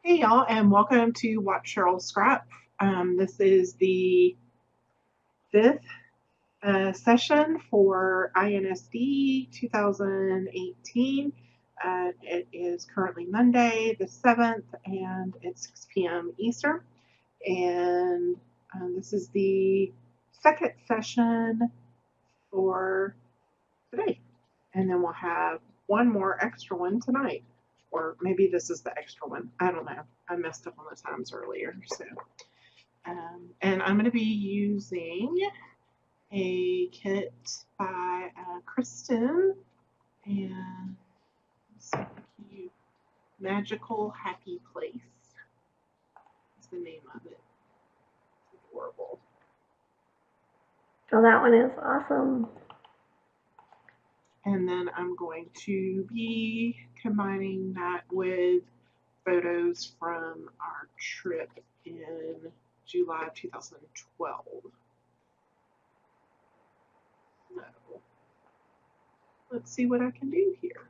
Hey y'all, and welcome to Watch Cheryl Scrap. This is the fifth session for INSD 2018. It is currently Monday the 7th, and it's 6 p.m. Eastern. And this is the second session for today. And then we'll have one more extra one tonight. Or maybe this is the extra one. I don't know. I messed up on the times earlier. And I'm going to be using a kit by Kristin and so cute. Magical Happy Place is the name of it. It's adorable. Oh, that one is awesome. And then I'm going to be combining that with photos from our trip in July of 2012. So let's see what I can do here.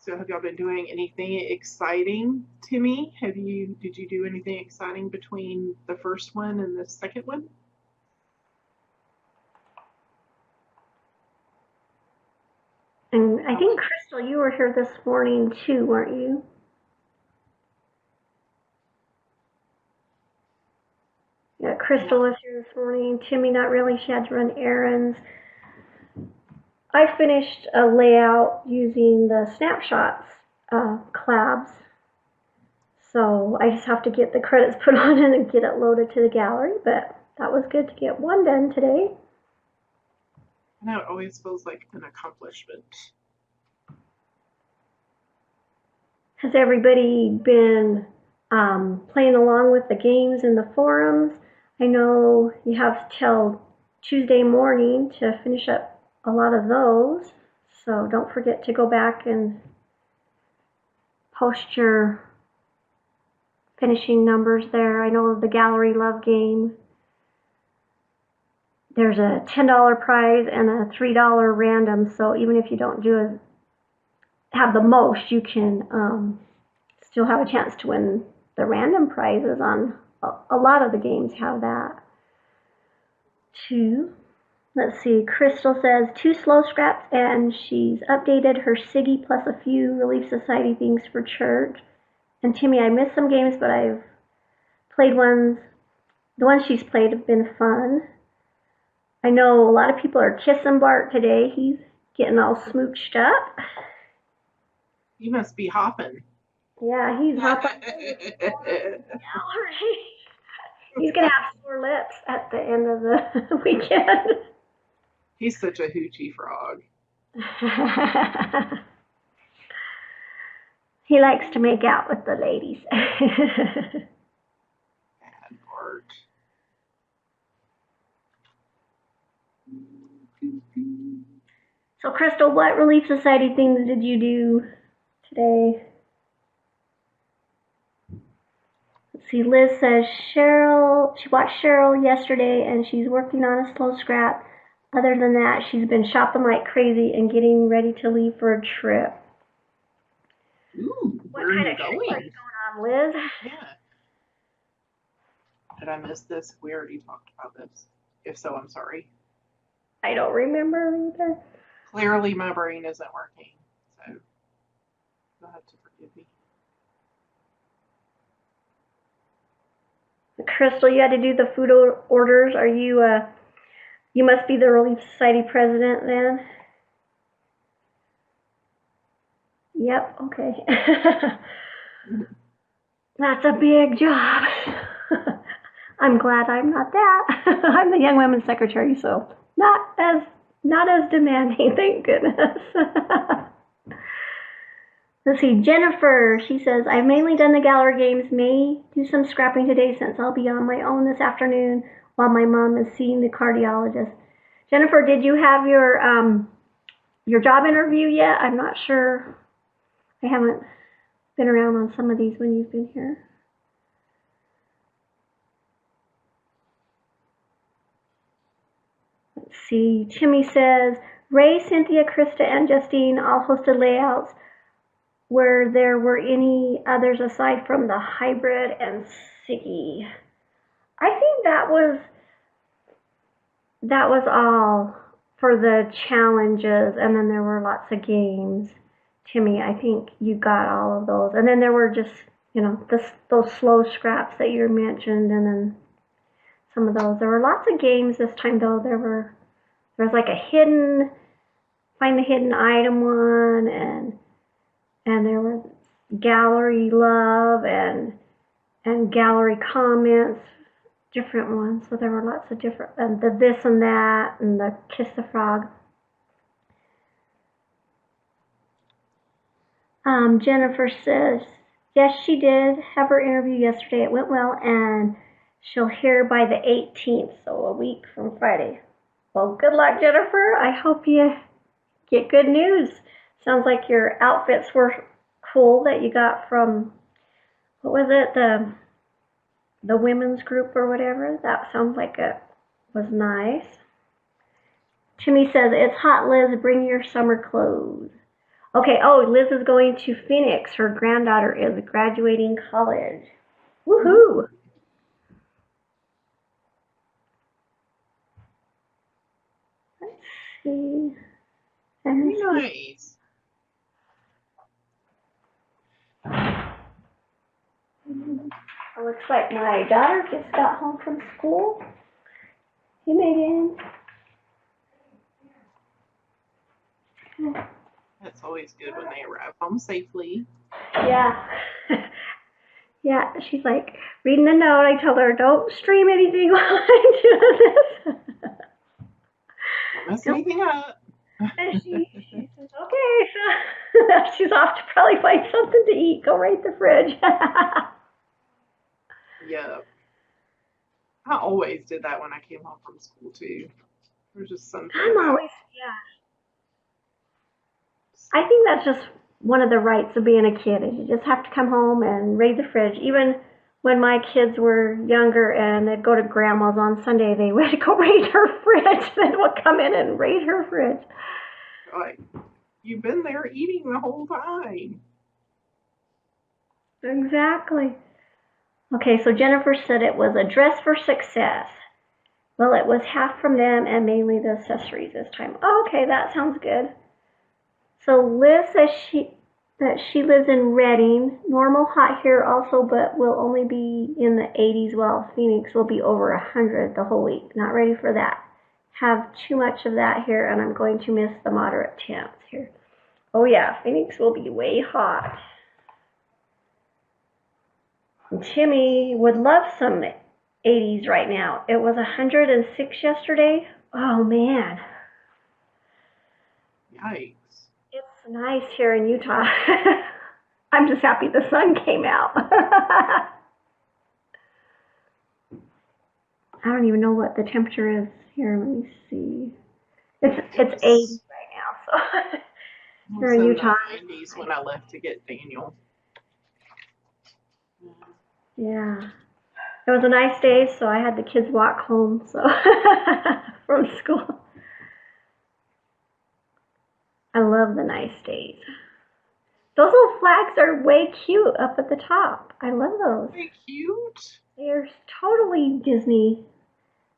So have y'all been doing anything exciting to me? Did you do anything exciting between the first one and the second one? And I think, Crystal, you were here this morning too, weren't you? Yeah, Crystal was here this morning. Timmy, not really. She had to run errands. I finished a layout using the snapshots collabs. So I just have to get the credits put on it and get it loaded to the gallery. But that was good to get one done today. I know it always feels like an accomplishment. Has everybody been playing along with the games in the forums? I know you have till Tuesday morning to finish up a lot of those, so don't forget to go back and post your finishing numbers there. I know the Gallery Love game. There's a $10 prize and a $3 random, so even if you don't have the most, you can still have a chance to win the random prizes on a lot of the games have that too. Let's see, Crystal says 2 slow scraps and she's updated her Siggy plus a few Relief Society things for church. And Timmy, I missed some games, but I've played ones. The ones she's played have been fun. I know a lot of people are kissing Bart today. He's getting all smooched up. You must be hopping. Yeah, he's hopping. He's gonna have sore lips at the end of the weekend. He's such a hoochie frog. He likes to make out with the ladies. Bad Bart. So, Crystal, what Relief Society things did you do today? Let's see, Liz says she watched Cheryl yesterday and she's working on a slow scrap. Other than that, she's been shopping like crazy and getting ready to leave for a trip. Ooh, what kind of trip are you going on, Liz? Yeah. Did I miss this? We already talked about this. If so, I'm sorry. I don't remember either. Clearly, my brain isn't working, so you'll have to forgive me. Crystal, you had to do the food orders. Are you? You must be the Relief Society president then. Yep. Okay. That's a big job. I'm glad I'm not that. I'm the young women's secretary, so not as demanding, thank goodness. Let's see, Jennifer, she says, I've mainly done the gallery games, may do some scrapping today since I'll be on my own this afternoon while my mom is seeing the cardiologist. Jennifer, did you have your job interview yet? I'm not sure. I haven't been around on some of these when you've been here. Let's see, Timmy says, Ray, Cynthia, Krista, and Justine all hosted layouts. Where there were any others aside from the hybrid and Siggy? I think that was all for the challenges, and then there were lots of games. Timmy, I think you got all of those, and then there were just those slow scraps that you mentioned, and then some of those. There were lots of games this time though. There was like a find the hidden item one, and there was gallery love and gallery comments, different ones. So there were lots of different, and the this and that, and the kiss the frog. Jennifer says, yes, she did have her interview yesterday. It went well, and she'll hear by the 18th, so a week from Friday. Well, good luck, Jennifer. I hope you get good news. Sounds like your outfits were cool that you got from, what was it, the women's group or whatever. That sounds like it was nice. Timmy says, it's hot, Liz. Bring your summer clothes. Okay, oh, Liz is going to Phoenix. Her granddaughter is graduating college. Woohoo! Let's see. Very nice. It looks like my daughter just got home from school. Hey, Megan. That's always good when they arrive home safely. Yeah. Yeah, she's like reading the note. I told her, don't stream anything while I'm doing this. Don't mess anything up. And she says, okay. So now she's off to probably find something to eat. Go right to the fridge. Yeah. I always did that when I came home from school too. There's just something. Yeah. I think that's just one of the rights of being a kid. Is you just have to come home and raid the fridge. Even when my kids were younger and they'd go to grandma's on Sunday, they would go raid her fridge. Then we'd come in and raid her fridge. Like, you've been there eating the whole time. Exactly. Okay, so Jennifer said it was a dress for success. Well, it was half from them and mainly the accessories this time. Oh, okay, that sounds good. So Liz says that she lives in Redding. Normal hot here also, but will only be in the 80s, while Phoenix will be over 100 the whole week. Not ready for that. Have too much of that here, and I'm going to miss the moderate temps here. Oh yeah, Phoenix will be way hot. And Timmy would love some 80s right now. It was 106 yesterday. Oh man. Yikes. It's nice here in Utah. I'm just happy the sun came out. I don't even know what the temperature is here. Let me see. It's 80 right now, so here in Utah. In the 90s when I left to get Daniel. Yeah. It was a nice day, so I had the kids walk home from school. I love the nice days. Those little flags are way cute up at the top. I love those. They're cute. They're totally Disney.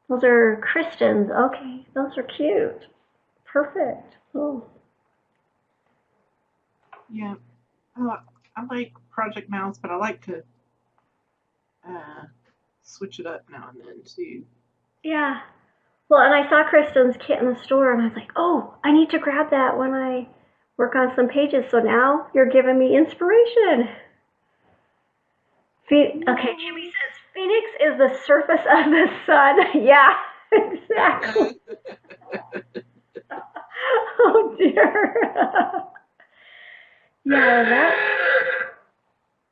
Those are Kristin's. Okay, those are cute. Perfect. Oh. Yeah. I like Project Mouse, but I like to switch it up now and then too. Yeah. Well, and I saw Kristin's kit in the store, and I was like, oh, I need to grab that when I work on some pages. So now you're giving me inspiration. Okay, Jimmy says, Phoenix is the surface of the sun. Yeah, exactly. Oh, dear. Yeah,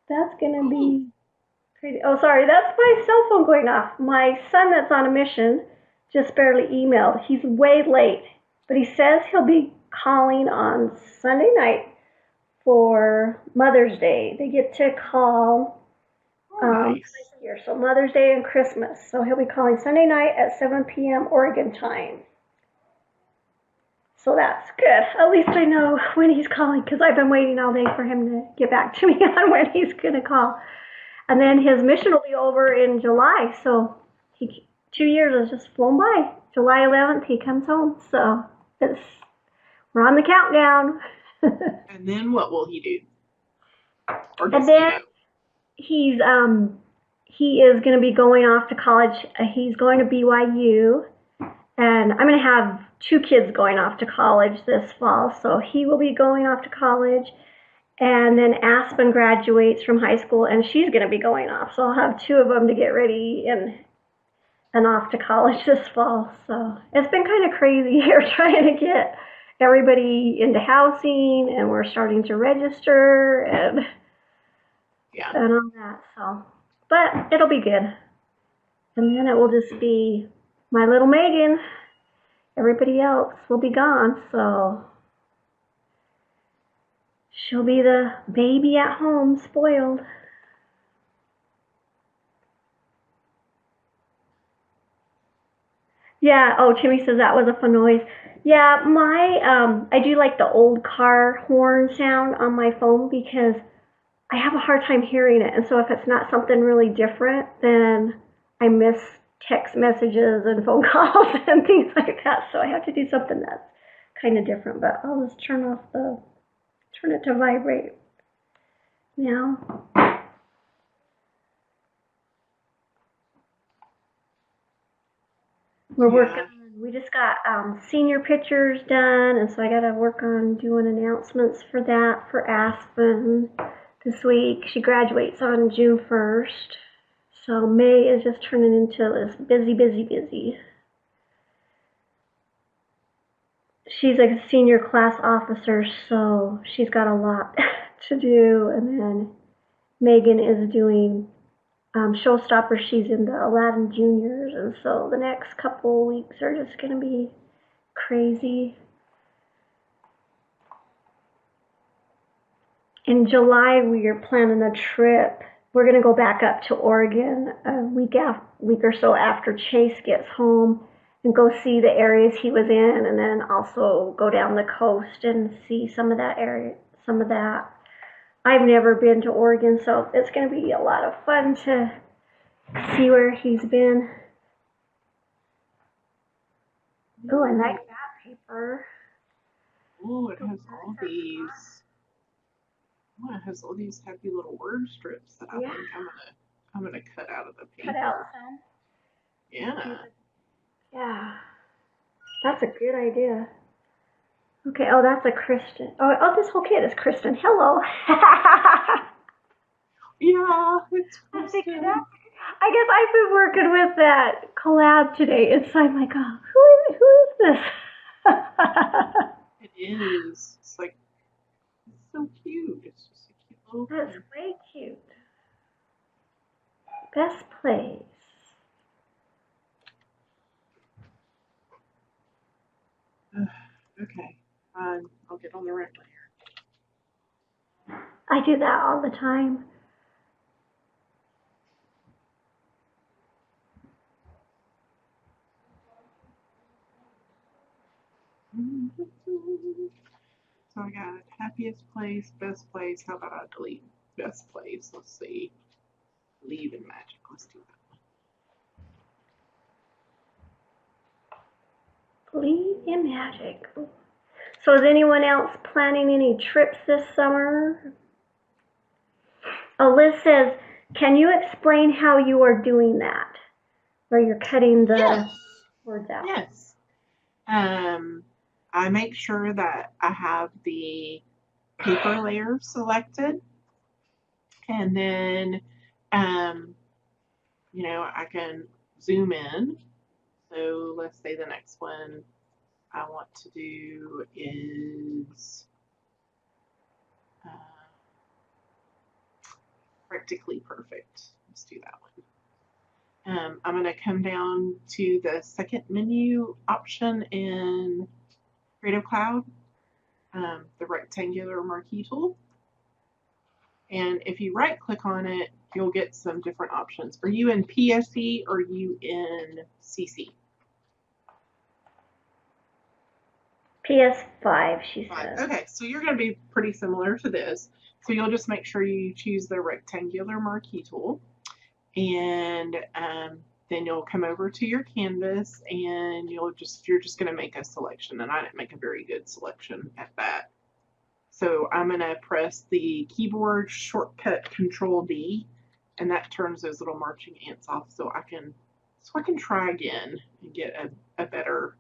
that's going to be crazy. Oh, sorry, that's my cell phone going off. My son that's on a mission just barely emailed. He's way late, but he says he'll be calling on Sunday night for Mother's Day. They get to call Nice. twice a year, so Mother's Day and Christmas. So he'll be calling Sunday night at 7 p.m. Oregon time. So that's good. At least I know when he's calling, because I've been waiting all day for him to get back to me on when he's going to call. And then his mission will be over in July. So 2 years has just flown by. July 11th, he comes home. So we're on the countdown. And then what will he do? Or And then he is going to be going off to college. He's going to BYU. And I'm going to have 2 kids going off to college this fall. So he will be going off to college. And then Aspen graduates from high school, and she's going to be going off. So I'll have 2 of them to get ready and off to college this fall. So it's been kind of crazy here trying to get everybody into housing, and we're starting to register and all that. So, but it'll be good. And then it will just be my little Megan. Everybody else will be gone, so she'll be the baby at home, spoiled. Yeah, oh, Timmy says that was a fun noise. Yeah, I do like the old car horn sound on my phone because I have a hard time hearing it. And so if it's not something really different, then I miss text messages and phone calls and things like that. So I have to do something that's kind of different. But I'll just turn it to vibrate now. We're working. We just got senior pictures done, and so I got to work on doing announcements for that for Aspen this week. She graduates on June 1st. So May is just turning into this busy. She's like a senior class officer, so she's got a lot to do. And then Megan is doing Showstopper. She's in the Aladdin Juniors, and so the next couple weeks are just going to be crazy. In July, we are planning a trip. We're going to go back up to Oregon a week or so after Chase gets home and go see the areas he was in, and then also go down the coast and see some of that area, some of that. I've never been to Oregon, so it's going to be a lot of fun to see where he's been. Oh, I like that paper. Oh, it has all these. Oh, it has all these happy little word strips that I think I'm gonna cut out of the paper. Cut out some. Yeah. Yeah. That's a good idea. Okay, oh, that's a Kristin. Oh, this whole kit is Kristin. Hello. Yeah, it's Kristin. I guess I've been working with that collab today, and so I'm like, oh, who is this? It is. It's like, it's so cute. It's just a cute little thing. That's way cute. Best place. Okay, I'll get on the right layer. I do that all the time. So I got happiest place, best place. How about I delete best place? Let's see. Leave in magic. Let's do that. Leave in magic. So is anyone else planning any trips this summer? Oh, Liz says, can you explain how you are doing that? Where you're cutting the words out. Yes. I make sure that I have the paper layer selected, and then, you know, I can zoom in. So let's say the next one I want to do is practically perfect. Let's do that one. I'm going to come down to the second menu option in Creative Cloud, the rectangular marquee tool. And if you right click on it, you'll get some different options. Are you in PSE or are you in CC? PS5, she Fine. says. Okay, so you're going to be pretty similar to this. So you'll just make sure you choose the rectangular marquee tool, and then you'll come over to your canvas, and you're just going to make a selection. And I didn't make a very good selection at that. So I'm going to press the keyboard shortcut Control D, and that turns those little marching ants off, so I can try again and get a better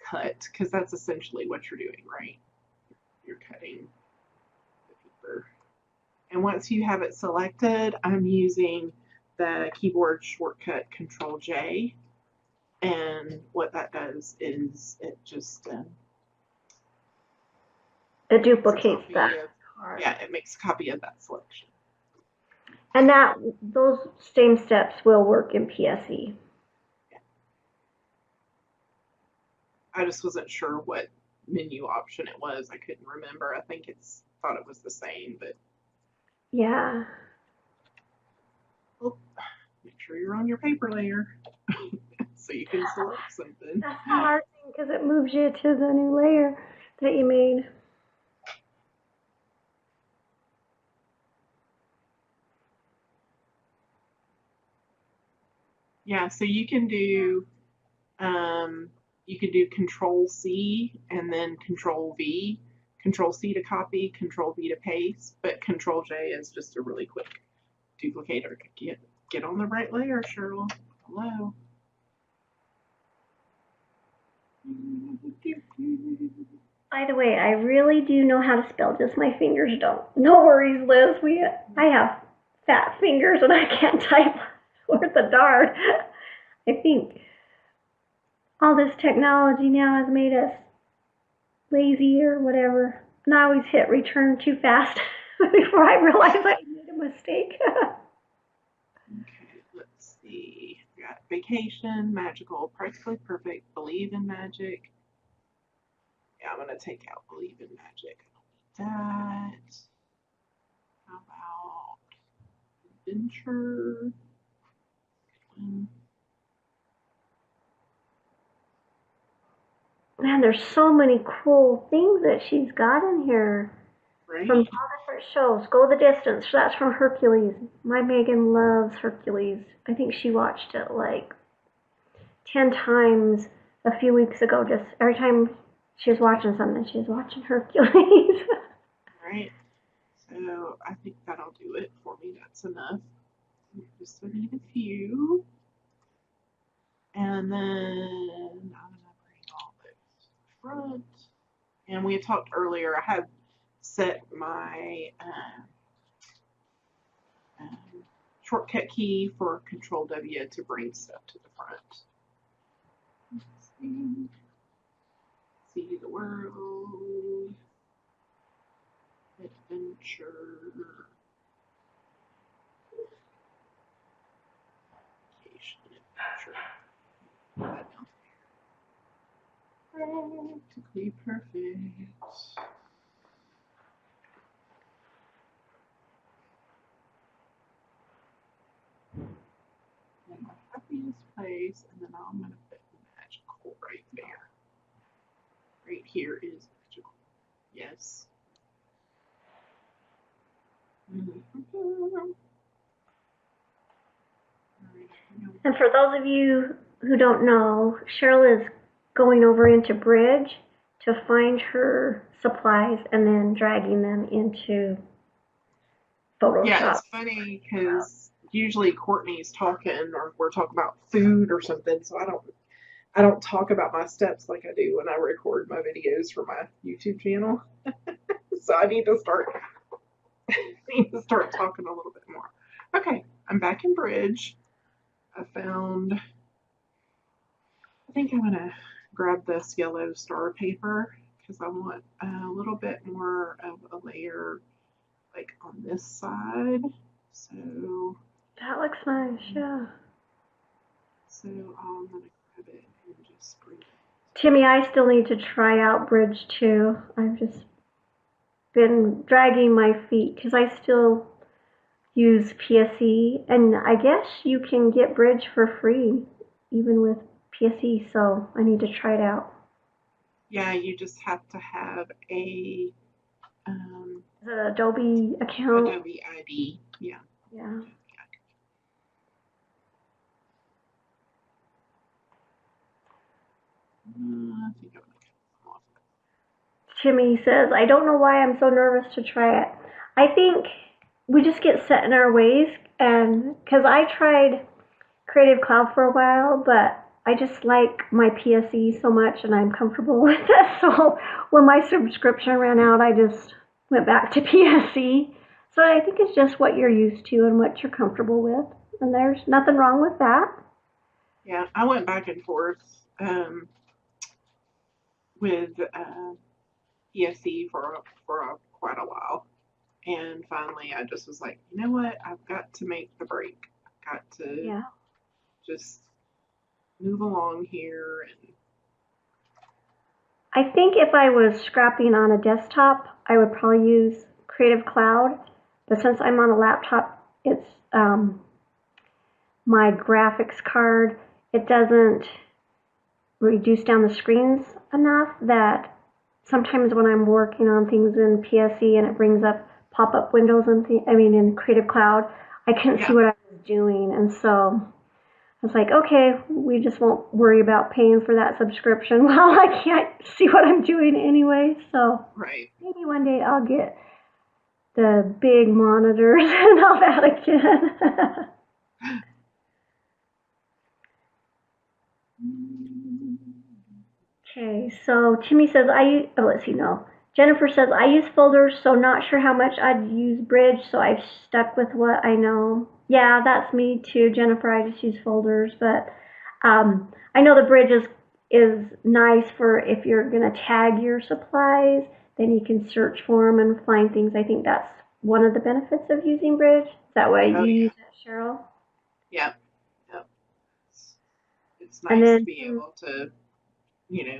cut, because that's essentially what you're doing, right? You're cutting the paper. And once you have it selected, I'm using the keyboard shortcut Control J, and what that does is it just it duplicates that. Yeah, it makes a copy of that selection. And those same steps will work in PSE. Yeah. I just wasn't sure what menu option it was. I couldn't remember. I think thought it was the same, but yeah. Oh, make sure you're on your paper layer so you can select something. That's the hard thing, because it moves you to the new layer that you made. Yeah, so you can do Control C and then Control V. Control C to copy, Control V to paste, but Control J is just a really quick duplicator. Get on the right layer, Cheryl. Hello. By the way, I really do know how to spell, just my fingers don't. No worries, Liz. I have fat fingers and I can't type worth a dart. I think all this technology now has made us lazy or whatever. And I always hit return too fast before I realize I made a mistake. Okay, let's see. We got vacation, magical, practically perfect, believe in magic. Yeah, I'm gonna take out believe in magic. I don't need that. How about adventure? Man, there's so many cool things that she's got in here. Right? From all different shows. Go the Distance. That's from Hercules. My Megan loves Hercules. I think she watched it like 10 times a few weeks ago. Just every time she was watching something, she was watching Hercules. Right. So I think that'll do it for me. That's enough. Just need a few. And then I'm gonna bring all those to the front. And we had talked earlier, I had set my shortcut key for Control W to bring stuff to the front. Let's see the world, adventure, vacation, adventure. Practically perfect. And my happiest place, and then I'm going to put magical right there. Right here is magical. Yes. And for those of you who don't know, Cheryl is going over into Bridge to find her supplies and then dragging them into Photoshop. Yeah, it's funny because usually Courtney's talking, or we're talking about food or something, so I don't talk about my steps like I do when I record my videos for my YouTube channel. So I need to start talking a little bit more. Okay, I'm back in Bridge. I think I'm gonna grab this yellow star paper because I want a little bit more of a layer like on this side. So that looks nice, yeah. So I'm gonna grab it and just bring it. Timmy, I still need to try out Bridge too. I've just been dragging my feet because I still use PSE, and I guess you can get Bridge for free even with PSE, so I need to try it out. Yeah, you just have to have a The Adobe account. Adobe ID. Yeah. Yeah. I think I'm gonna come off. Timmy says, I don't know why I'm so nervous to try it. I think we just get set in our ways, and because I tried Creative Cloud for a while, but I just like my PSE so much and I'm comfortable with it. So when my subscription ran out, I just went back to PSE. So I think it's just what you're used to and what you're comfortable with. And there's nothing wrong with that. Yeah, I went back and forth with PSE for quite a while, and finally I just was like, you know what? I've got to make the break. I've got to Yeah. just move along here and I think if I was scrapping on a desktop, I would probably use Creative Cloud. But since I'm on a laptop, it's my graphics card. It doesn't reduce down the screens enough that sometimes when I'm working on things in PSE and it brings up pop-up windows and in Creative Cloud, I couldn't see yeah, what I was doing, and so I was like, okay, we just won't worry about paying for that subscription. Well, I can't see what I'm doing anyway, so right. maybe one day I'll get the big monitors and all that again. Okay, so Timmy says let's see, no. Jennifer says, I use folders, so not sure how much I'd use Bridge, so I've stuck with what I know. Yeah, that's me too, Jennifer. I just use folders, but I know the Bridge is nice for if you're going to tag your supplies, then you can search for them and find things. I think that's one of the benefits of using Bridge. Is that why Oh you yeah, use it, Cheryl? yeah, yeah. It's And nice to then, be able to,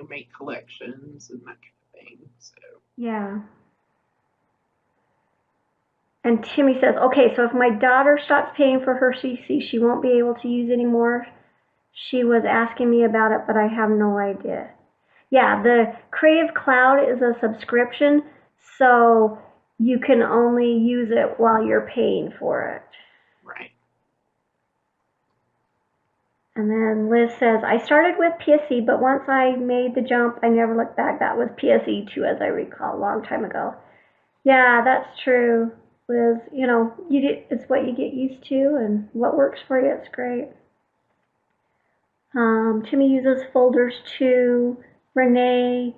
make collections and that kind of thing. So yeah. And Timmy says, okay, so if my daughter stops paying for her CC, she won't be able to use anymore. She was asking me about it, but I have no idea. Yeah, the Creative Cloud is a subscription, so you can only use it while you're paying for it. right. And then Liz says, I started with PSE, but once I made the jump, I never looked back. That was PSE 2, as I recall, a long time ago. Yeah, that's true, Liz. It's what you get used to, and what works for you, it's great. Timmy uses folders too. Renee,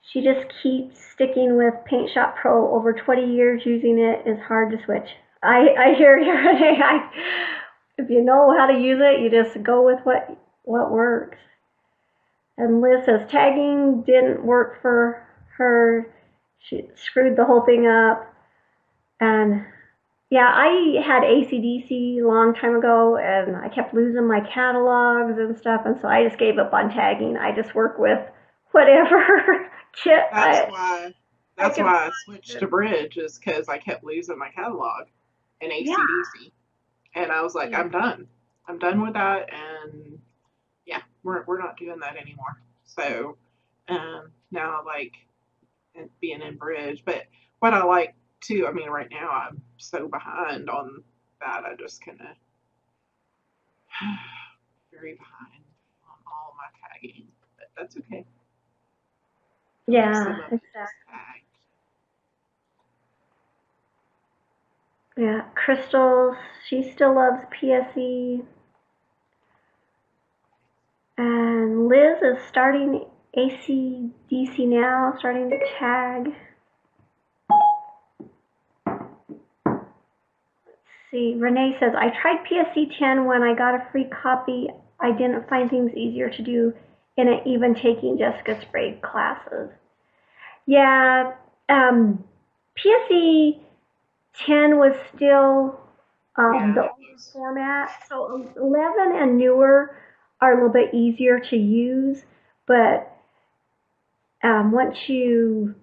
she just keeps sticking with Paint Shop Pro. Over 20 years using it is hard to switch. I hear you, Renee. If you know how to use it, you just go with what works. And Liz says tagging didn't work for her. She screwed the whole thing up. And yeah, I had ACDC a long time ago, and I kept losing my catalogs and stuff, and so I just gave up on tagging. I just work with whatever kit That's I can why I switched find. to Bridge is because I kept losing my catalog in Yeah, ACDC, and I was like, yeah, I'm done. I'm done with that, and yeah, we're not doing that anymore. So now I like being in Bridge, but what I like too, I mean, right now I'm so behind on that. I just kind of very behind on all my tagging, but that's okay. Some yeah, of it is exactly. tagged. Yeah, Crystal, she still loves PSE, and Liz is starting ACDC now, starting to tag. See, Renee says, I tried PSC 10 when I got a free copy. I didn't find things easier to do in it, even taking Jessica Sprague classes. Yeah, PSE 10 was still Yeah, the it older was. format. So 11 and newer are a little bit easier to use, but once you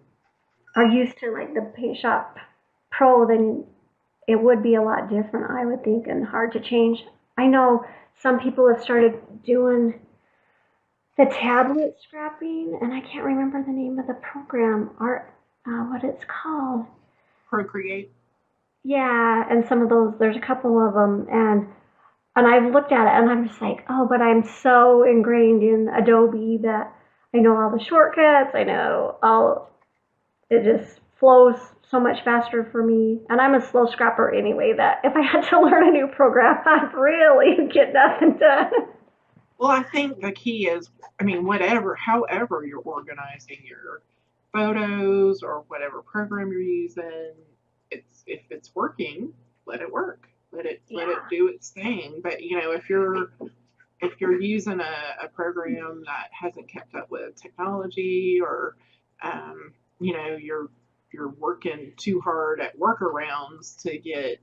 are used to like the Paint Shop Pro, then it would be a lot different, I would think, and hard to change. I know some people have started doing the tablet scrapping, and I can't remember the name of the program, what it's called. Procreate. Yeah, and some of those, there's a couple of them, and I've looked at it, and I'm just like, oh, but I'm so ingrained in Adobe that I know all the shortcuts, I know all, it just flows so much faster for me. And I'm a slow scrapper anyway, that if I had to learn a new program, I'd really get nothing done. Well, I think the key is, I mean, however you're organizing your photos or whatever program you're using, if it's working, let it work. Let it do its thing. But if you're using a program that hasn't kept up with technology, or you're working too hard at workarounds to get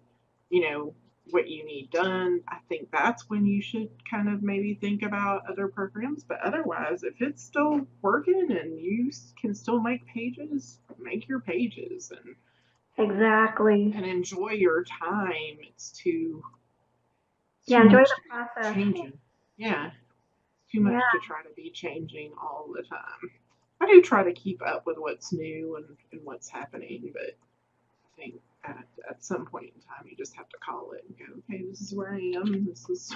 what you need done, I think that's when you should kind of maybe think about other programs. But otherwise, if it's still working and you can still make pages, make your pages Exactly. and enjoy your time. It's too Enjoy much the to be process. changing. Yeah, too much to try to be changing all the time. I do try to keep up with what's new and what's happening, but I think at some point in time you just have to call it and go, okay, this is where I am. This is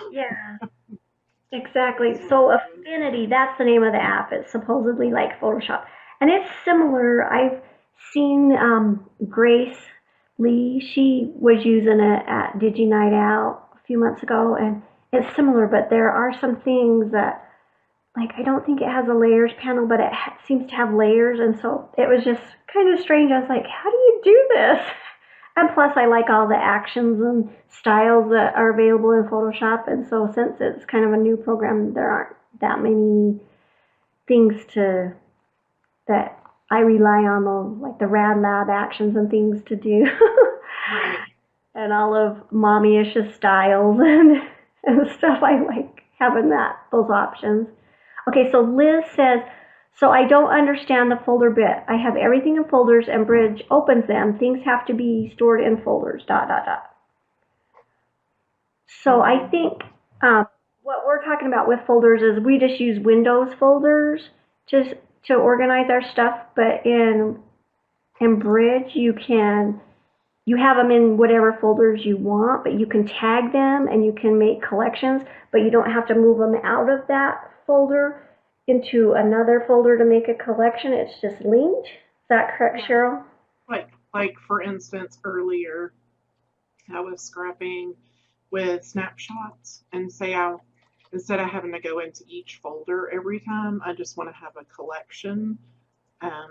Exactly. So Affinity, that's the name of the app. It's supposedly like Photoshop. And it's similar. I've seen Grace Lee, she was using it at Digi Night Out a few months ago, and it's similar, but there are some things that, like, I don't think it has a layers panel, but it seems to have layers, and so it was just kind of strange. I was like, how do you do this? And plus, I like all the actions and styles that are available in Photoshop. And so, since it's kind of a new program, there aren't that many things that I rely on, like the Rad Lab actions and things to do. right. And all of mommy-ish styles and stuff. I like having those options. Okay, so Liz says, so I don't understand the folder bit. I have everything in folders and Bridge opens them. Things have to be stored in folders, ... So I think what we're talking about with folders is we just use Windows folders to organize our stuff, but in Bridge you have them in whatever folders you want, but you can tag them and you can make collections, but you don't have to move them out of that folder into another folder to make a collection. It's just linked. Is that correct, Cheryl? Like for instance, earlier I was scrapping with snapshots, and instead of having to go into each folder every time, I just want to have a collection,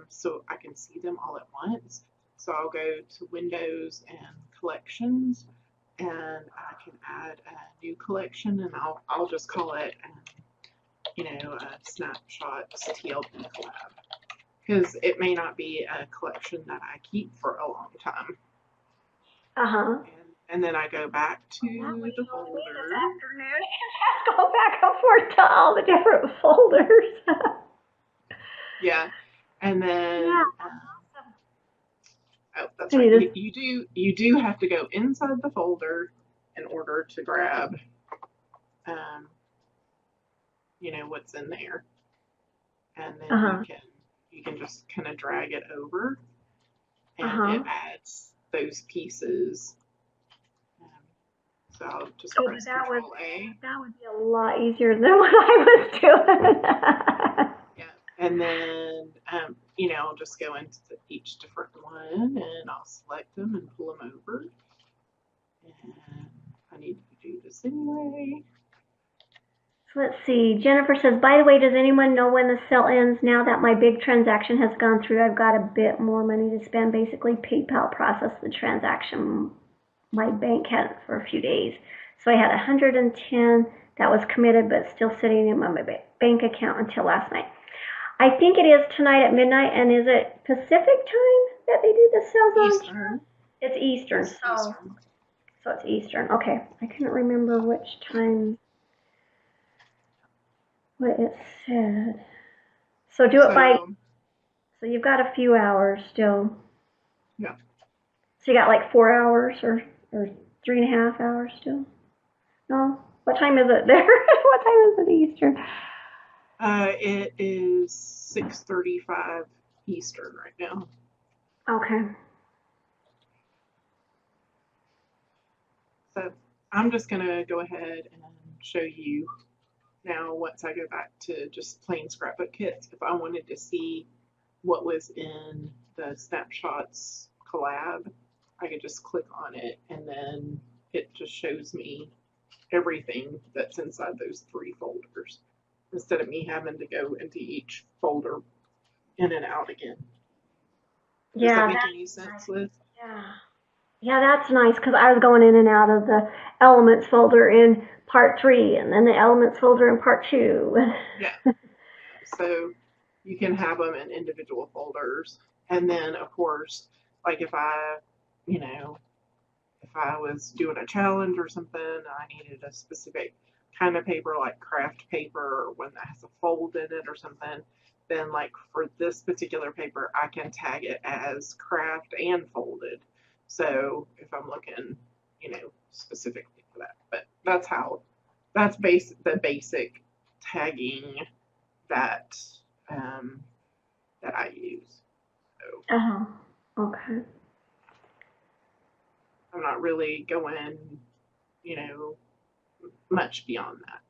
so I can see them all at once. So I'll go to Windows and Collections, and I can add a new collection, and I'll just call it, Snapshots TLB Collab, because it may not be a collection that I keep for a long time. And then I go back to the folder. This afternoon, let's go back and forth to all the different folders. Yeah, and then awesome. Oh, that's right. You do have to go inside the folder in order to grab, what's in there, and then you can just kind of drag it over, and it adds those pieces. So I'll just press Control A. That would be a lot easier than what I was doing. Yeah, and then I'll just go into each different one, and I'll select them and pull them over. And I need to do this anyway. So let's see. Jennifer says, by the way, does anyone know when the sale ends? Now that my big transaction has gone through, I've got a bit more money to spend. Basically, PayPal processed the transaction. My bank hadn't for a few days. So I had 110 that was committed, but still sitting in my bank account until last night. I think it is tonight at midnight, and is it Pacific time that they do the sales on? Eastern. It's Eastern. So it's Eastern. Okay. I couldn't remember which time, what it said. So do it by, so you've got a few hours still. Yeah. So you got like 4 hours or 3.5 hours still? No? What time is it there? What time is it Eastern? It is 6:35 Eastern right now. Okay. So I'm just going to go ahead and show you now once I go back to just plain scrapbook kits. If I wanted to see what was in the snapshots collab, I could just click on it and then it just shows me everything that's inside those 3 folders instead of me having to go into each folder in and out again. Does that make any sense, Liz? Yeah. Yeah, that's nice because I was going in and out of the elements folder in part 3 and then the elements folder in part 2. Yeah. So you can have them in individual folders. And then, of course, like if I was doing a challenge or something, I needed a specific kind of paper like craft paper or one that has a fold in it or something, then like for this particular paper, I can tag it as craft and folded. So if I'm looking, specifically for that, but that's the basic tagging that that I use. So Okay. I'm not really going, much beyond that.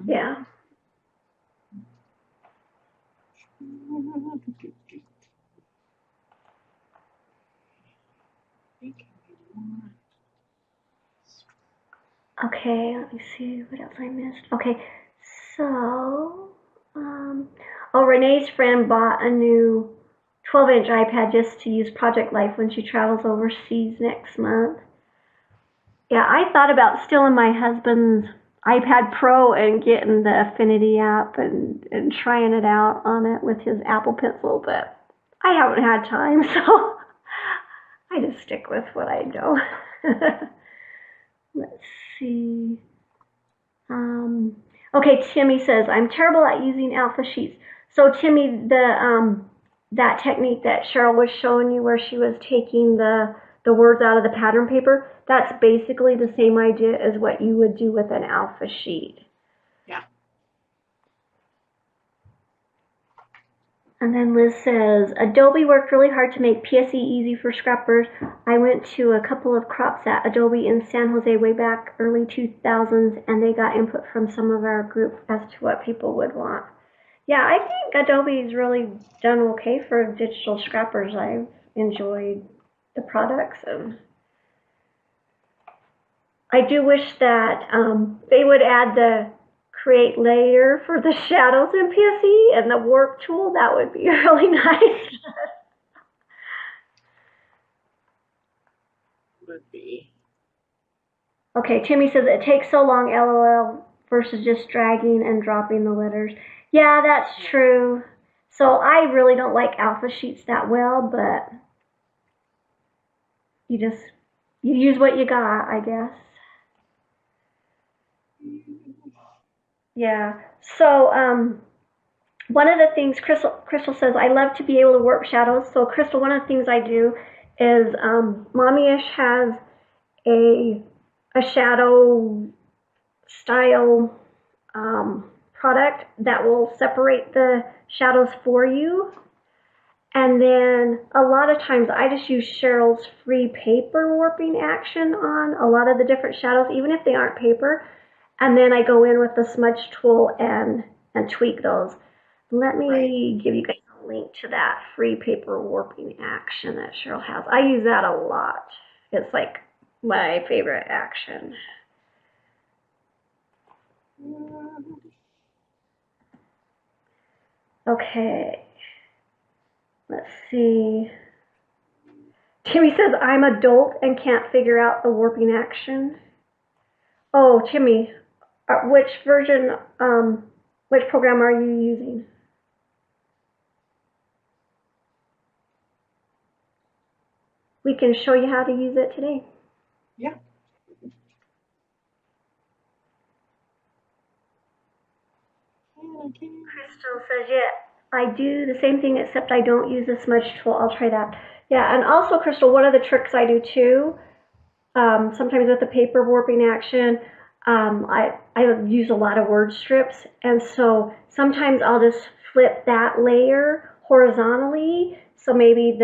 Yeah. Okay, let me see what else I missed. Okay, so, Renee's friend bought a new 12-inch iPad just to use Project Life when she travels overseas next month. Yeah, I thought about stealing my husband's iPad Pro and getting the Affinity app and trying it out on it with his Apple Pencil, but I haven't had time, so I just stick with what I know. Let's see. Okay, Timmy says, I'm terrible at using alpha sheets. So Timmy, that technique that Cheryl was showing you where she was taking the words out of the pattern paper, that's basically the same idea as what you would do with an alpha sheet. Yeah. And then Liz says, Adobe worked really hard to make PSE easy for scrappers. I went to a couple of crops at Adobe in San Jose way back early 2000s, and they got input from some of our group as to what people would want. Yeah, I think Adobe's really done okay for digital scrappers. I've enjoyed the products. I do wish that they would add the create layer for the shadows in PSE and the warp tool. That would be really nice. Would be. Okay, Timmy says it takes so long, LOL, versus just dragging and dropping the letters. Yeah, that's true. So I really don't like alpha sheets that well, but you use what you got, I guess. Yeah. So one of the things Crystal says, I love to be able to warp shadows. So Crystal, one of the things I do is Mommy-ish has a shadow style product that will separate the shadows for you. And then a lot of times I just use Cheryl's free paper warping action on a lot of the different shadows, even if they aren't paper. And then I go in with the smudge tool and tweak those. Let me give you guys a link to that free paper warping action that Cheryl has. I use that a lot. It's like my favorite action. Okay. Let's see. Timmy says, I'm adult and can't figure out the warping action. Oh, Timmy, which version, which program are you using? We can show you how to use it today. Yeah. Crystal says, yeah, I do the same thing except I don't use the smudge tool. I'll try that. Yeah, and also, Crystal, one of the tricks I do too, sometimes with the paper warping action, I use a lot of word strips, and so sometimes I'll just flip that layer horizontally. So maybe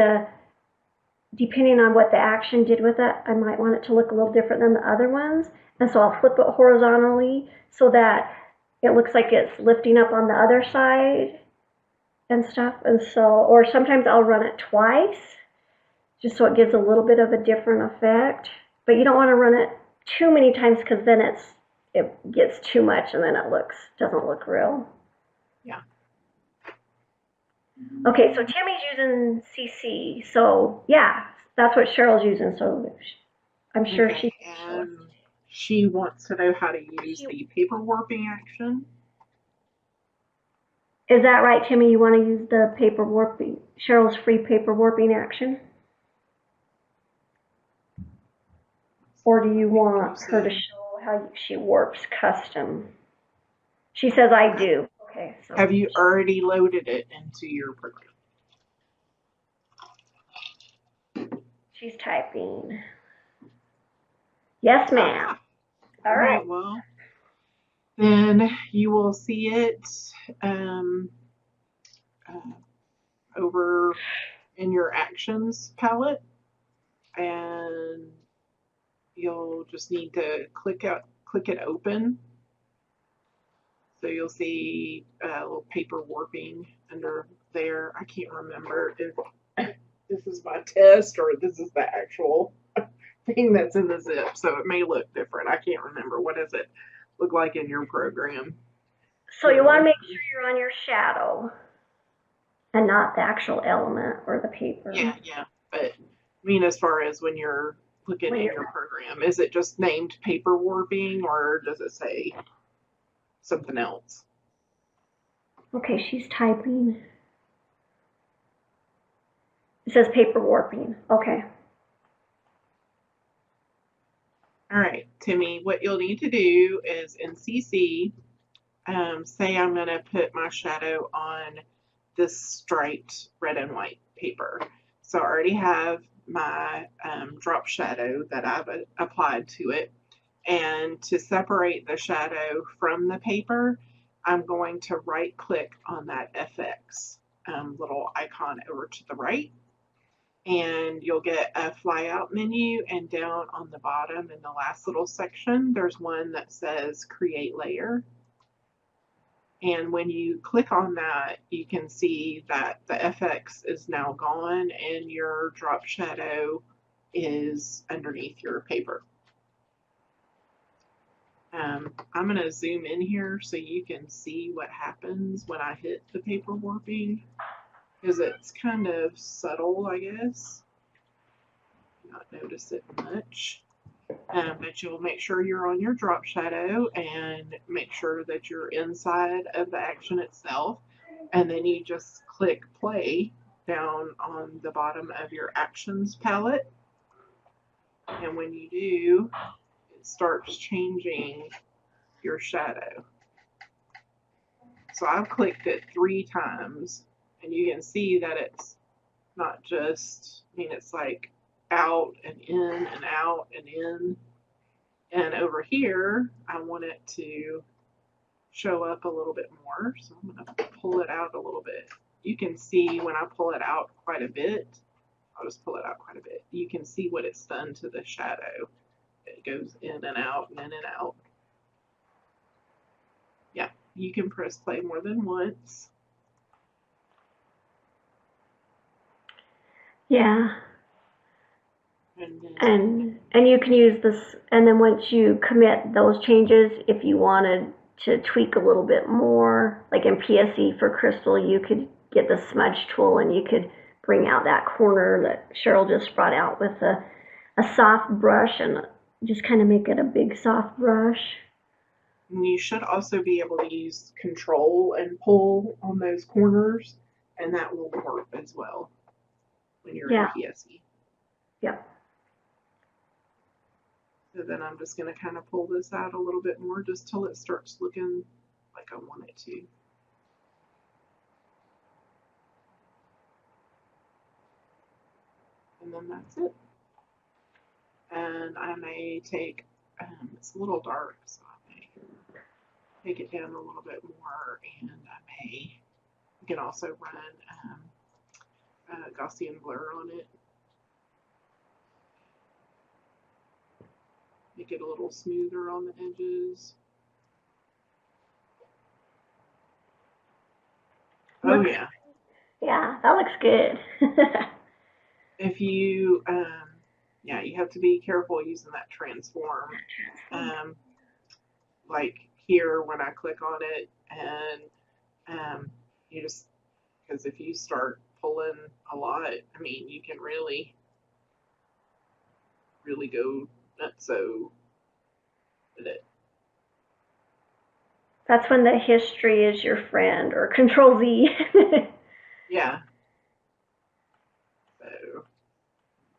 depending on what the action did with it, I might want it to look a little different than the other ones. And so I'll flip it horizontally so that it looks like it's lifting up on the other side and stuff. And so, or sometimes I'll run it twice just so it gives a little bit of a different effect. But you don't want to run it too many times because then it gets too much and then it doesn't look real. Yeah. Okay, so Timmy's using CC, so yeah, that's what Cheryl's using. So I'm sure Okay, and she wants to know how to use the paper warping action. Is that right, Timmy? You want to use the paper warping, Cheryl's free paper warping action? Or do you want her to show how she warps custom? She says I do. Okay. So have you already loaded it into your program? She's typing. Yes, ma'am. All right. Well, then you will see it over in your actions palette, and you'll just need to click it open. So you'll see a little paper warping under there. I can't remember if this is my test or this is the actual thing that's in the zip, so it may look different. I can't remember. What does it look like in your program? So you want to make sure you're on your shadow and not the actual element or the paper. Yeah. But I mean, as far as when you're looking in your program, is it just named paper warping or does it say something else? Okay, she's typing. It says paper warping. Okay. All right, Timmy, what you'll need to do is in CC, say I'm going to put my shadow on this striped red and white paper. So I already have my drop shadow that I've applied to it. And to separate the shadow from the paper, I'm going to right click on that FX little icon over to the right. And you'll get a flyout menu, and down on the bottom in the last little section, there's one that says Create Layer. And when you click on that, you can see that the FX is now gone and your drop shadow is underneath your paper. I'm going to zoom in here so you can see what happens when I hit the paper warping, because it's kind of subtle, I guess. Not notice it much. But you'll make sure you're on your drop shadow and make sure that you're inside of the action itself. And then you just click play down on the bottom of your actions palette. And when you do, it starts changing your shadow. So I've clicked it 3 times, and you can see that it's not just, I mean, it's like out and in and out and in. And over here, I want it to show up a little bit more. So I'm going to pull it out a little bit. You can see when I pull it out quite a bit, I'll just pull it out quite a bit. You can see what it's done to the shadow. It goes in and out and in and out. Yeah, you can press play more than once. Yeah. And you can use this, and then once you commit those changes, if you wanted to tweak a little bit more, like in PSE for Crystal, you could get the smudge tool and you could bring out that corner that Cheryl just brought out with a soft brush and just kind of make it a big soft brush. And you should also be able to use control and pull on those corners, and that will work as well when you're in PSE. Yep. So then I'm just going to kind of pull this out a little bit more just till it starts looking like I want it to. And then that's it. And I may take it's a little dark, so I may take it down a little bit more, and you can also run Gaussian blur on it. Make it a little smoother on the edges. Oh yeah. Yeah, that looks good. If you, yeah, you have to be careful using that transform. Like here when I click on it, and you just, because if you start pulling a lot, I mean, you can really go nutso with it. That's when the history is your friend, or Control Z. Yeah. So I'm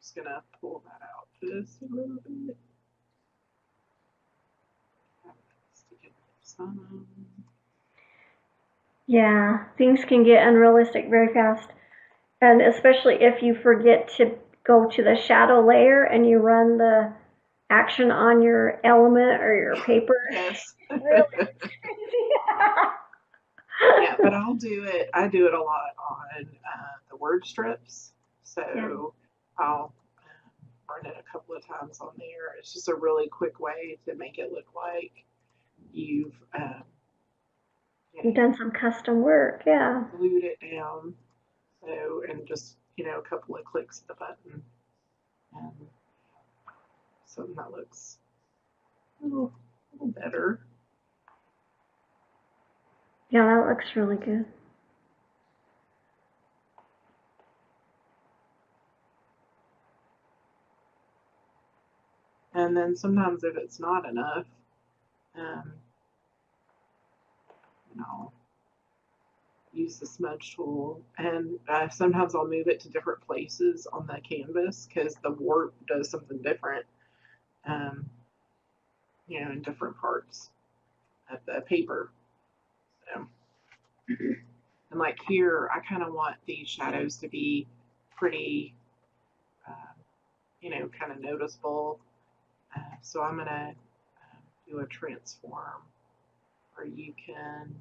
just gonna pull that out just a little bit. Stick it some. Yeah, things can get unrealistic very fast. And especially if you forget to go to the shadow layer and you run the action on your element or your paper. Yes. Really? Yeah, but I do it a lot on the word strips. So Yeah. I'll run it a couple of times on there. It's just a really quick way to make it look like you've You've done some custom work, yeah. glued it down. So, and just, a couple of clicks of the button. And something that looks a little better. Yeah, that looks really good. And then sometimes if it's not enough, use the smudge tool, and sometimes I'll move it to different places on the canvas because the warp does something different, in different parts of the paper. So, and like here, I kind of want these shadows to be pretty, kind of noticeable. So I'm gonna do a transform where you can.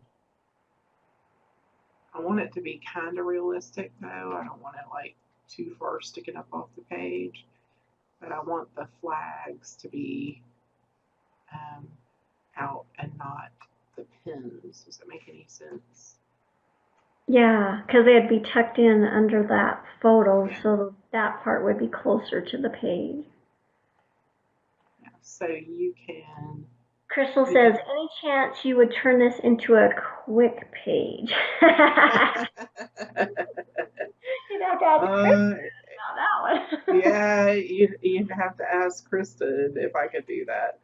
I want it to be kind of realistic though. I don't want it like too far sticking up off the page, but I want the flags to be out and not the pins. Does that make any sense? Yeah, because they'd be tucked in under that photo, so that part would be closer to the page. Yeah, so you can. Crystal says, any chance you would turn this into a quick page? You'd have to ask Kristen about that one. Yeah, you'd have to ask Kristin if I could do that.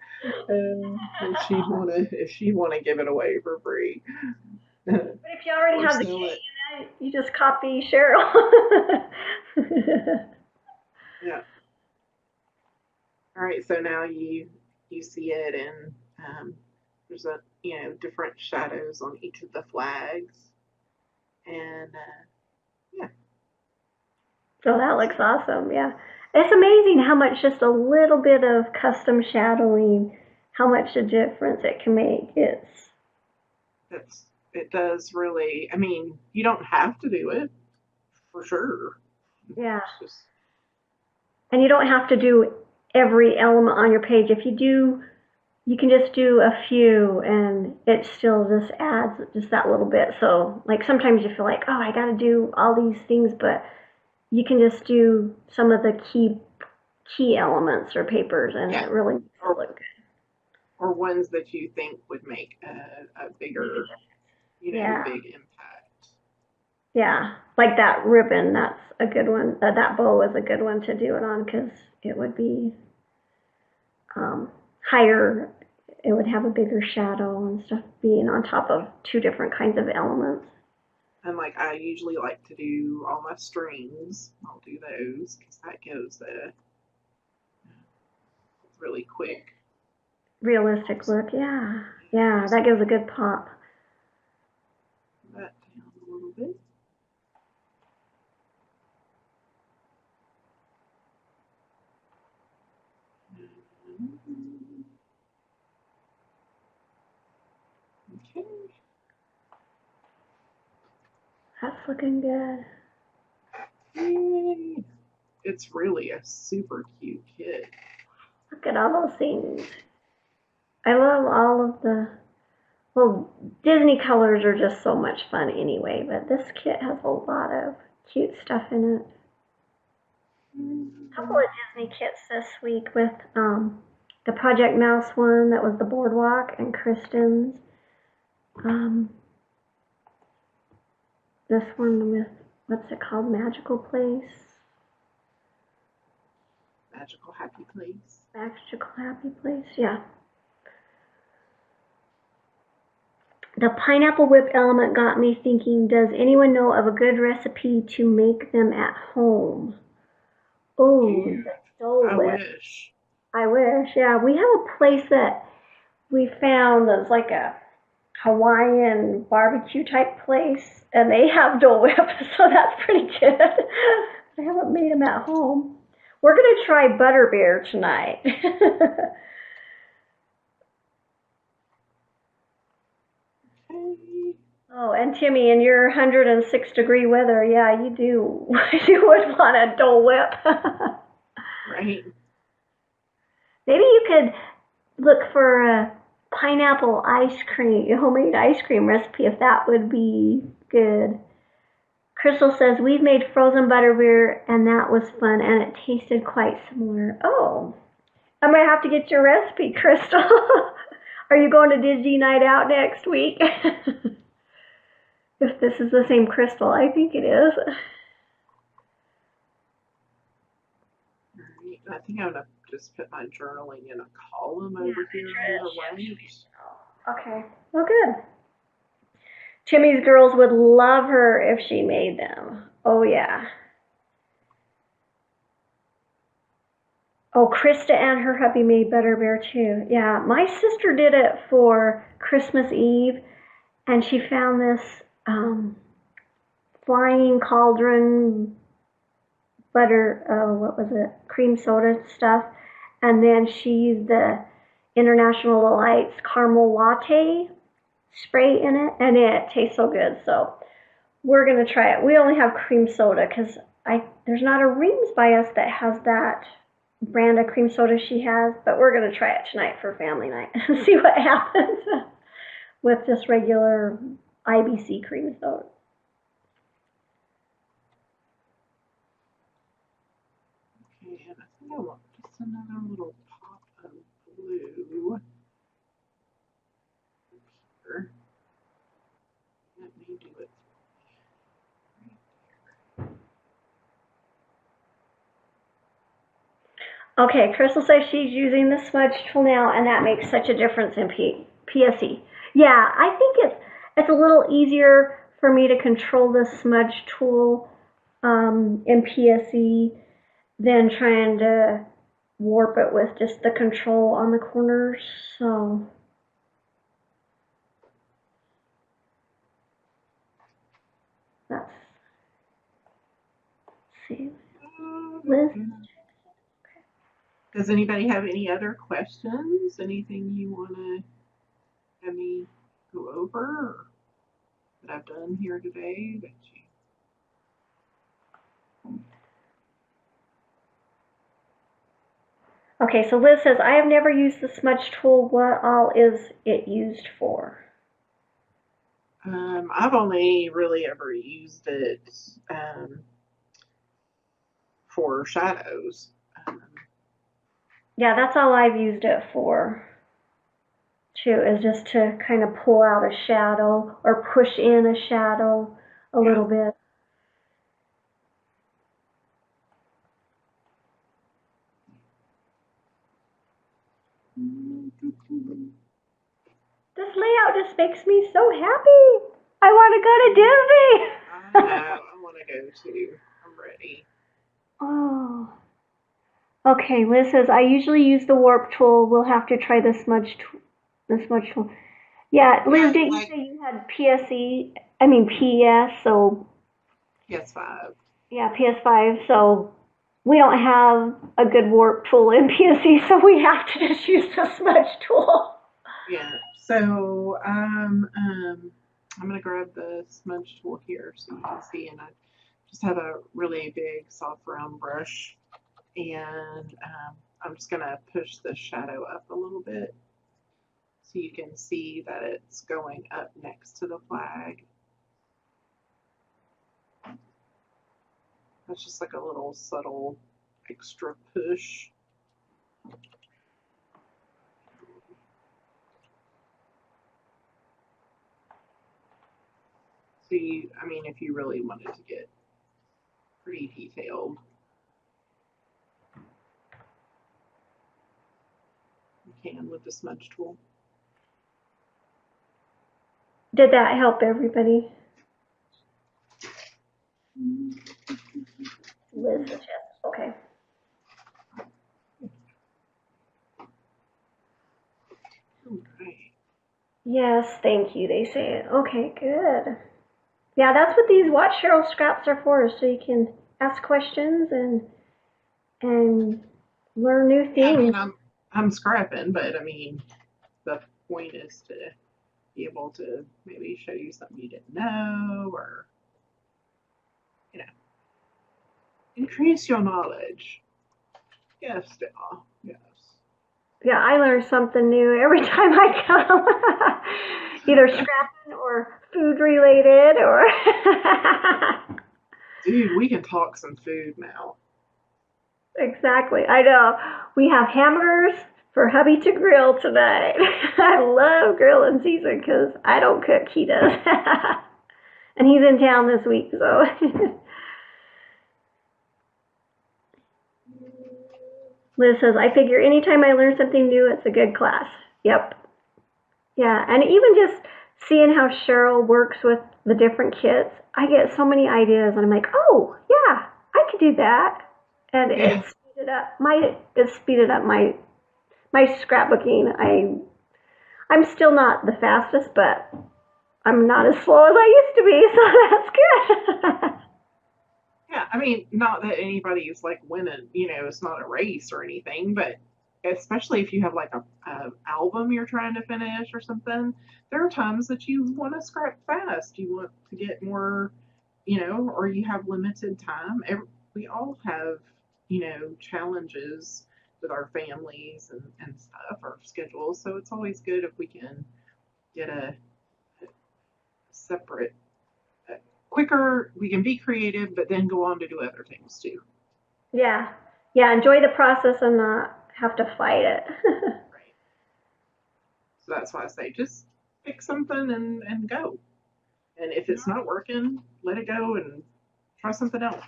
If she'd wanna give it away for free. But if you already have the key, you just copy Cheryl. Yeah. All right, so now you see it, and there's different shadows on each of the flags, and yeah. So that looks awesome. Yeah, it's amazing how much just a little bit of custom shadowing, how much a difference it can make. It does really. I mean, you don't have to do it, for sure. Yeah. And you don't have to do every element on your page. If you do, you can just do a few, and it still just adds just that little bit. So, like, sometimes you feel like, oh, I got to do all these things, but you can just do some of the key elements or papers, and it really makes it look good. Or ones that you think would make a bigger, big impact. Yeah, like that ribbon, that's a good one. That bow is a good one to do it on because it would be higher. It would have a bigger shadow and stuff being on top of two different kinds of elements. And like I usually like to do all my strings. I'll do those because that gives a really quick, realistic look. Yeah, yeah, that gives a good pop. That down a little bit. That's looking good. Yay. It's really a super cute kit. Look at all those things. I love all of the, well, Disney colors are just so much fun anyway, but this kit has a lot of cute stuff in it. A couple of Disney kits this week with the Project Mouse one that was the boardwalk and Kristin's. This one with, what's it called, Magical Place? Magical Happy Place. Magical Happy Place, yeah. The pineapple whip element got me thinking, does anyone know of a good recipe to make them at home? Oh, the Dole Whip. I wish, yeah. We have a place that we found that's like a Hawaiian barbecue type place, and they have Dole Whip, so that's pretty good. I haven't made them at home. We're going to try Butterbeer tonight. Oh, and Timmy, in your 106-degree weather, yeah, you do. You would want a Dole Whip. Right. Maybe you could look for a pineapple ice cream, a homemade ice cream recipe, if that would be good. Crystal says, we've made frozen butterbeer, and that was fun, and it tasted quite similar. Oh, I might have to get your recipe, Crystal. Are you going to Disney Night Out next week? If this is the same Crystal, I think it is. Right. I think I'm going to just put my journaling in a column over here. Okay, well, good. Timmy's girls would love her if she made them. Oh, yeah. Oh, Krista and her hubby made Butterbeer, too. Yeah, my sister did it for Christmas Eve, and she found this flying cauldron butter, what was it, cream soda stuff, and then she used the International Delights caramel latte spray in it, and it tastes so good. So we're gonna try it. We only have cream soda because there's not a Reams by us that has that brand of cream soda she has, but we're gonna try it tonight for family night and see what happens with just regular IBC cream soda. Okay, and I think I want just another little pop of blue here. Let me do it. Okay, Crystal says she's using the smudge tool now, and that makes such a difference in PSE. Yeah, I think it's a little easier for me to control the smudge tool in PSE than trying to warp it with just the control on the corners. So let's see. Liz? Does anybody have any other questions? Anything you want to have me go over or that I've done here today that you... Okay, so Liz says, I have never used the smudge tool. What all is it used for? I've only really ever used it for shadows. Yeah, that's all I've used it for, too, is just to kind of pull out a shadow or push in a shadow a little bit. This layout just makes me so happy. I want to go to Disney. I want to go too. I'm ready. Oh. Okay, Liz says, I usually use the warp tool. We'll have to try the smudge tool. Yeah, Liz, didn't you say you had PS, so... PS5. Yeah, PS5, so we don't have a good warp tool in PSE, so we have to just use the smudge tool. Yeah, so I'm going to grab the smudge tool here so you can see, and I just have a really big soft round brush, and I'm just going to push the shadow up a little bit so you can see that it's going up next to the flag. That's just like a little subtle extra push. So you, I mean, if you really wanted to get pretty detailed, you can with the smudge tool. Did that help everybody? Liz, yes. Okay. Okay. Yes, thank you, they say it. Okay, good. Yeah, that's what these Watch Cheryl scraps are for, so you can ask questions and learn new Yeah, I things. mean, I'm scrapping, but I mean, the point is to be able to maybe show you something you didn't know, or, you know, increase your knowledge. Yes, Dale. Yes. Yeah, I learn something new every time I come. Either scrapping or food related or Dude, we can talk some food now. Exactly. I know. We have hamburgers for hubby to grill tonight. I love grilling season because I don't cook, he does. And he's in town this week, so. Liz says, I figure anytime I learn something new, it's a good class. Yep. Yeah, and even just seeing how Cheryl works with the different kits, I get so many ideas, and I'm like, oh, yeah, I could do that. And Yeah. it speeded up my scrapbooking. I'm still not the fastest, but I'm not as slow as I used to be, so that's good. Yeah, I mean, not that anybody's like winning, you know, it's not a race or anything, but especially if you have like a album you're trying to finish or something, there are times that you want to scrap fast. You want to get more, you know, or you have limited time. We all have, you know, challenges with our families and stuff, our schedules. So it's always good if we can get a separate, quicker, we can be creative, but then go on to do other things too. Yeah. Yeah, enjoy the process and not have to fight it. Right. So that's why I say just pick something and go. And if it's not working, let it go and try something else.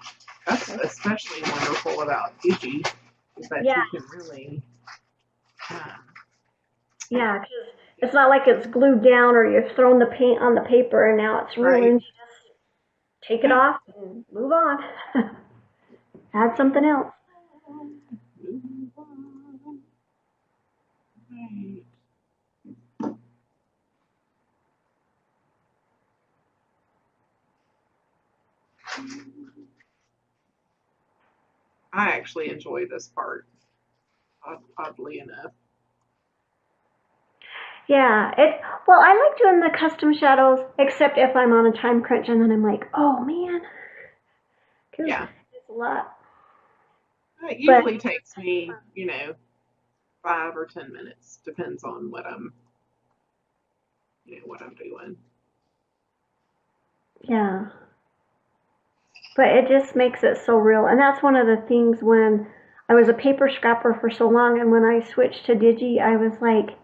That's especially wonderful about Digi, is that Yeah. you can really, um, Yeah, because it's not like it's glued down or you've thrown the paint on the paper and now it's ruined. right? You just take it off and move on. Add something else. Move on. Right. I actually enjoy this part, oddly enough. Yeah, well, I like doing the custom shadows, except if I'm on a time crunch and then I'm like, oh man, because Yeah. it's a lot. It usually takes me, you know, 5 or 10 minutes, depends on what I'm, you know, what I'm doing. Yeah. But it just makes it so real. And that's one of the things when I was a paper scrapper for so long, and when I switched to Digi, I was like,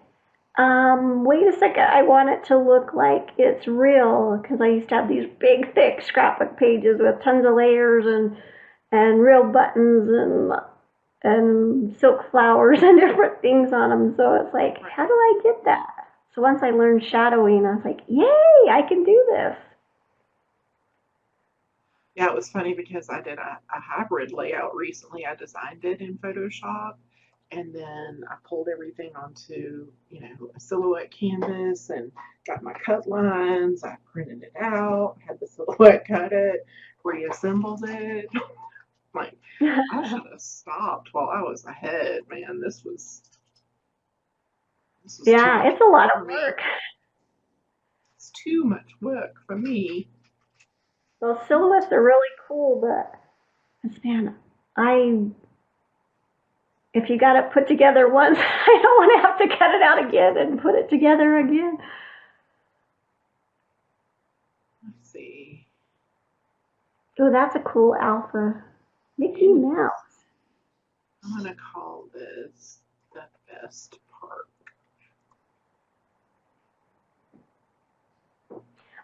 wait a second, I want it to look like it's real, because I used to have these big, thick scrapbook pages with tons of layers and real buttons and silk flowers and different things on them. So it's like, how do I get that? So once I learned shadowing, I was like, yay, I can do this. Yeah, it was funny because I did a hybrid layout recently. I designed it in Photoshop, and then I pulled everything onto, you know, a silhouette canvas and got my cut lines. I printed it out, had the silhouette cut it, reassembled it. Like, I should have stopped while I was ahead, man. This was too Yeah, much it's a lot for of me. work. It's too much work for me. Those silhouettes are really cool, but man, if you got it put together once, I don't want to have to cut it out again and put it together again. Let's see. Oh, that's a cool alpha. Mickey Mouse. I'm going to call this the best part.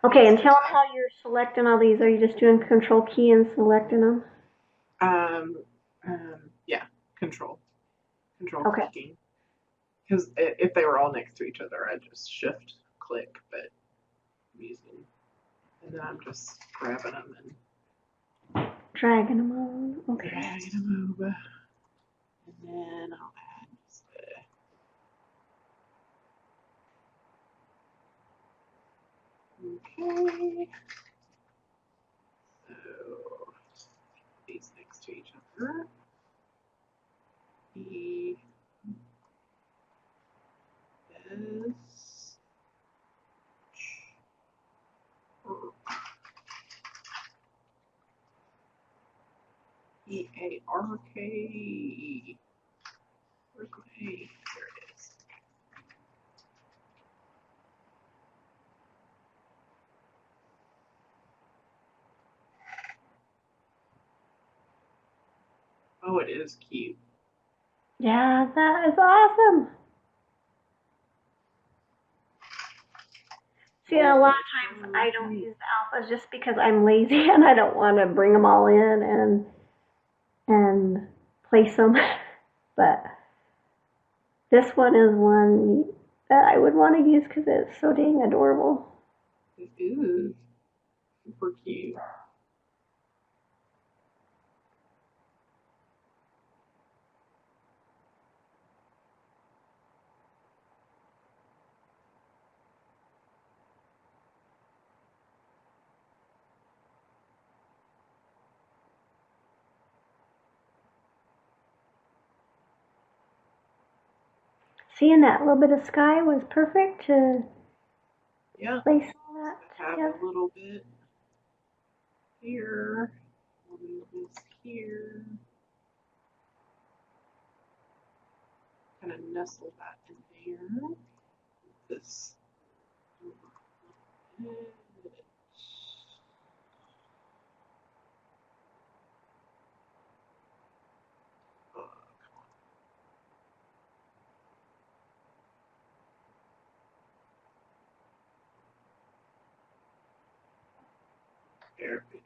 Okay, and tell them how you're selecting all these. Are you just doing Control key and selecting them? Yeah, control Okay. clicking. Because if they were all next to each other, I'd just shift click, but I'm using, and then I'm just grabbing them and dragging them on. Okay. Dragging them over, and then I'll add just okay. So these next to each other. He is Eark. Where's my A? There it is. Oh, it is cute. Yeah, that is awesome. See, a lot of times I don't use the alphas just because I'm lazy and I don't want to bring them all in and place them. But this one is one that I would want to use because it's so dang adorable. It is super cute. Seeing that little bit of sky was perfect to place all that have together. a little bit here. I'll move this here. Kind of nestle that in there. This. There we go.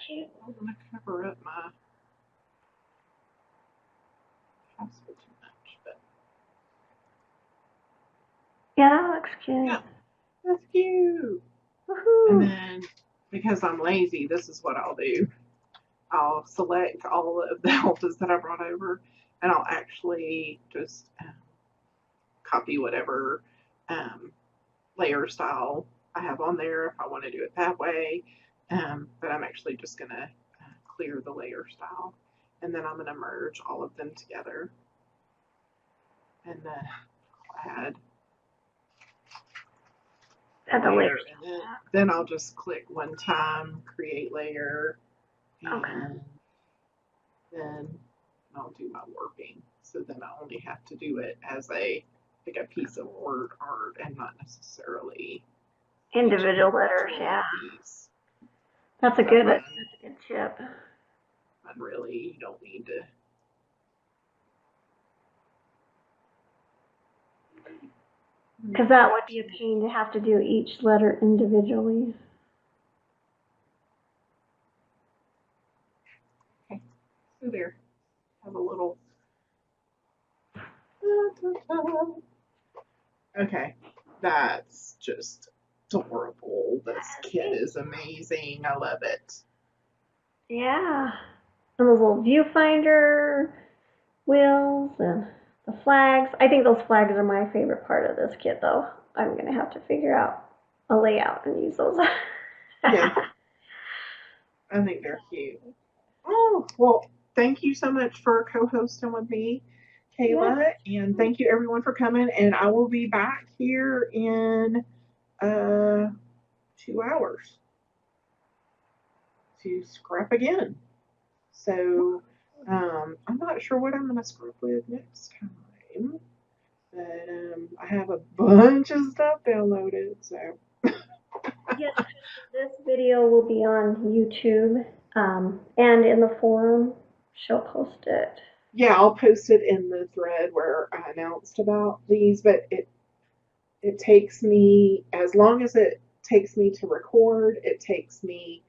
Cute. I'm going to cover up my castle too much, but Yeah, that looks cute. yeah, that's cute. Woohoo. And then, because I'm lazy, this is what I'll do. I'll select all of the alphas that I brought over, and I'll actually just copy whatever layer style I have on there if I want to do it that way. But I'm actually just going to clear the layer style, and then I'm going to merge all of them together, and then add the layer. And then I'll just click one time, create layer, and then I'll do my warping. So then I only have to do it as a piece of word art and not necessarily individual letters. Yeah, that's a good tip. And really, you don't need to. Because that would be a pain to have to do each letter individually. Okay, so there, have a little. Okay, that's just adorable. This kit is amazing. I love it. Yeah, and those little viewfinder wheels and the flags. I think those flags are my favorite part of this kit, though. I'm going to have to figure out a layout and use those. Yeah. I think they're cute. Oh, well, thank you so much for co-hosting with me, Kayla, and thank you everyone for coming. And I will be back here in 2 hours to scrap again. So I'm not sure what I'm going to scrap with next time, but I have a bunch of stuff downloaded. So Yes, this video will be on YouTube and in the forum. She'll post it. yeah, I'll post it in the thread where I announced about these. But it takes me, as long as it takes me to record, it takes me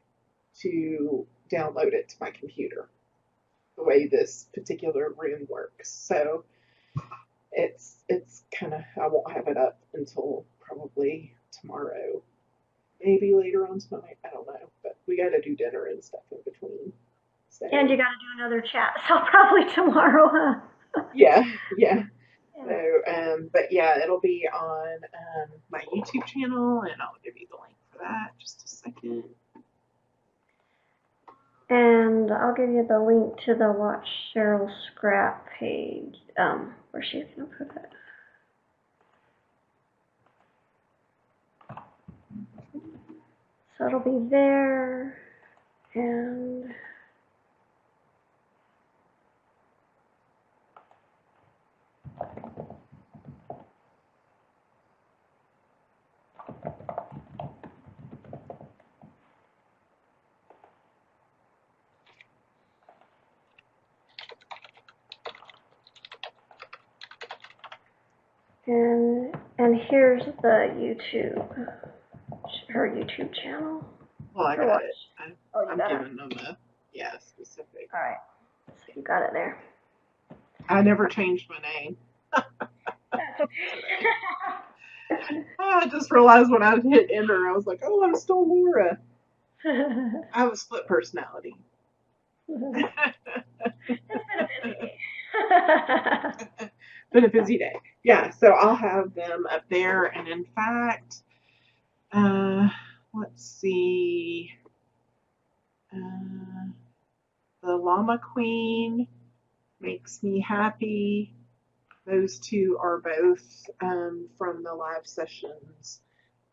to download it to my computer, the way this particular room works. So it's kind of, I won't have it up until probably tomorrow, maybe later on tonight. I don't know, but we got to do dinner and stuff in between. So, and you got to do another chat, so probably tomorrow, huh? yeah. So, but yeah, it'll be on my YouTube channel, and I'll give you the link for that. Just a second. And I'll give you the link to the Watch Cheryl Scrap page, where she's gonna put it. So it'll be there, and here's the YouTube, her YouTube channel. Well, I got it. I'm got giving them a specific. All right, so you got it there. I never changed my name. That's okay. I just realized when I hit enter, I was like, oh, I'm still Laura. I have a split personality. It's been a busy day. Been a busy day. Yeah, so I'll have them up there. And in fact, let's see. The Llama Queen makes me happy. Those two are both from the live sessions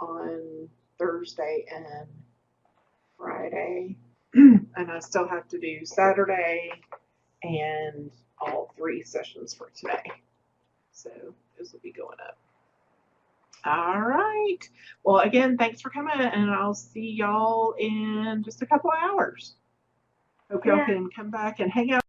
on Thursday and Friday. And I still have to do Saturday and all 3 sessions for today. So those will be going up. All right. Well, again, thanks for coming, and I'll see y'all in just a couple of hours. Hope y'all can come back and hang out.